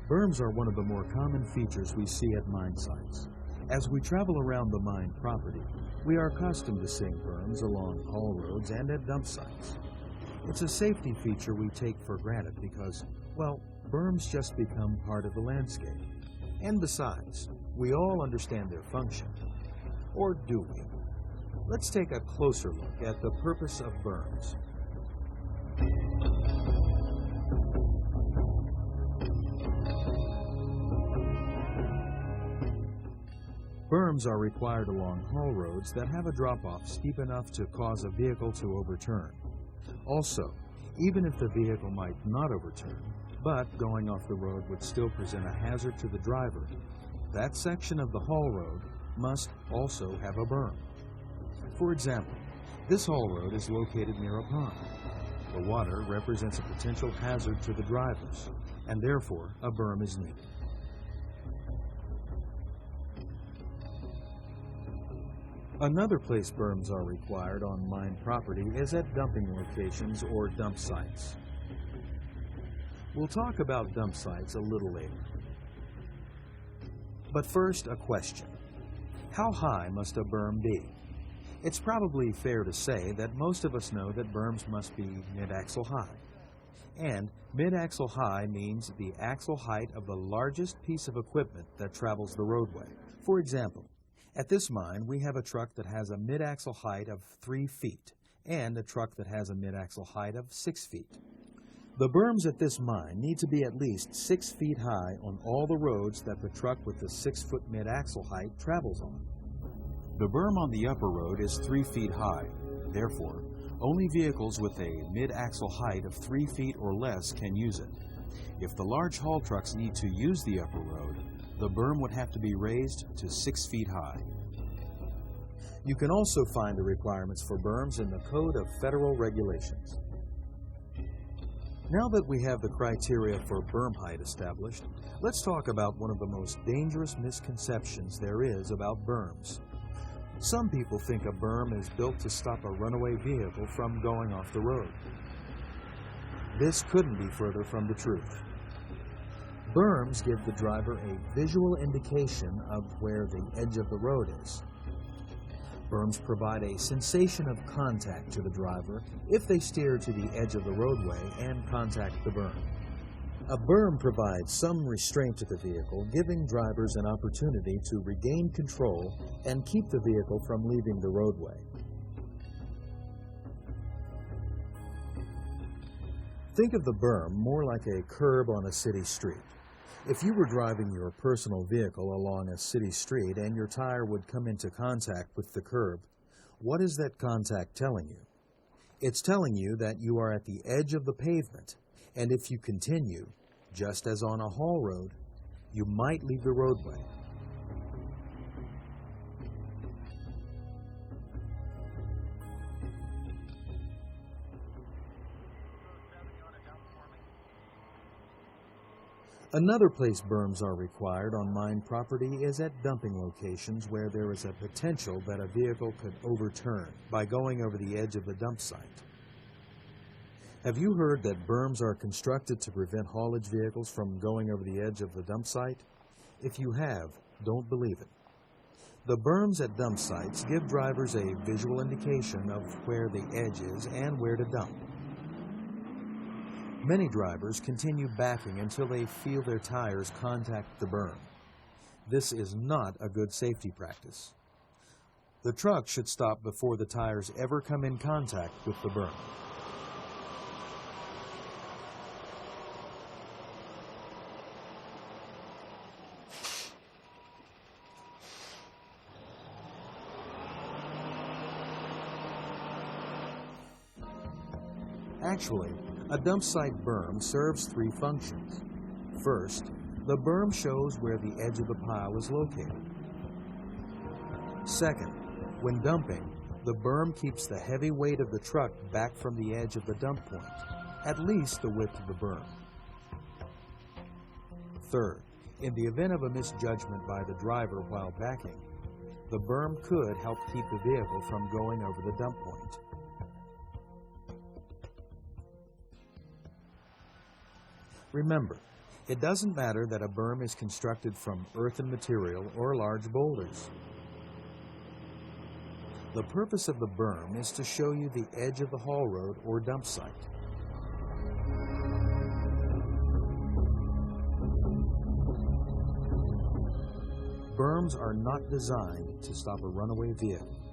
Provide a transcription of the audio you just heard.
Berms are one of the more common features we see at mine sites. As we travel around the mine property, we are accustomed to seeing berms along haul roads and at dump sites. It's a safety feature we take for granted because, well, berms just become part of the landscape. And besides, we all understand their function. Or do we? Let's take a closer look at the purpose of berms. Berms are required along haul roads that have a drop-off steep enough to cause a vehicle to overturn. Also, even if the vehicle might not overturn, but going off the road would still present a hazard to the driver, that section of the haul road must also have a berm. For example, this haul road is located near a pond. The water represents a potential hazard to the drivers, and therefore a berm is needed. Another place berms are required on mine property is at dumping locations or dump sites. We'll talk about dump sites a little later. But first, a question. How high must a berm be? It's probably fair to say that most of us know that berms must be mid-axle high. And mid-axle high means the axle height of the largest piece of equipment that travels the roadway. For example, at this mine, we have a truck that has a mid-axle height of 3 feet and a truck that has a mid-axle height of 6 feet. The berms at this mine need to be at least 6 feet high on all the roads that the truck with the 6-foot mid-axle height travels on. The berm on the upper road is 3 feet high. Therefore, only vehicles with a mid-axle height of 3 feet or less can use it. If the large haul trucks need to use the upper road, the berm would have to be raised to 6 feet high. You can also find the requirements for berms in the Code of Federal Regulations. Now that we have the criteria for berm height established, let's talk about one of the most dangerous misconceptions there is about berms. Some people think a berm is built to stop a runaway vehicle from going off the road. This couldn't be further from the truth. Berms give the driver a visual indication of where the edge of the road is. Berms provide a sensation of contact to the driver if they steer to the edge of the roadway and contact the berm. A berm provides some restraint to the vehicle, giving drivers an opportunity to regain control and keep the vehicle from leaving the roadway. Think of the berm more like a curb on a city street. If you were driving your personal vehicle along a city street and your tire would come into contact with the curb, what is that contact telling you? It's telling you that you are at the edge of the pavement, and if you continue, just as on a haul road, you might leave the roadway. Another place berms are required on mine property is at dumping locations where there is a potential that a vehicle could overturn by going over the edge of the dump site. Have you heard that berms are constructed to prevent haulage vehicles from going over the edge of the dump site? If you have, don't believe it. The berms at dump sites give drivers a visual indication of where the edge is and where to dump. Many drivers continue backing until they feel their tires contact the berm. This is not a good safety practice. The truck should stop before the tires ever come in contact with the berm. Actually, a dump site berm serves 3 functions. First, the berm shows where the edge of the pile is located. Second, when dumping, the berm keeps the heavy weight of the truck back from the edge of the dump point, at least the width of the berm. Third, in the event of a misjudgment by the driver while backing, the berm could help keep the vehicle from going over the dump point. Remember, It doesn't matter that a berm is constructed from earthen material or large boulders. The purpose of the berm is to show you the edge of the haul road or dump site. Berms are not designed to stop a runaway vehicle.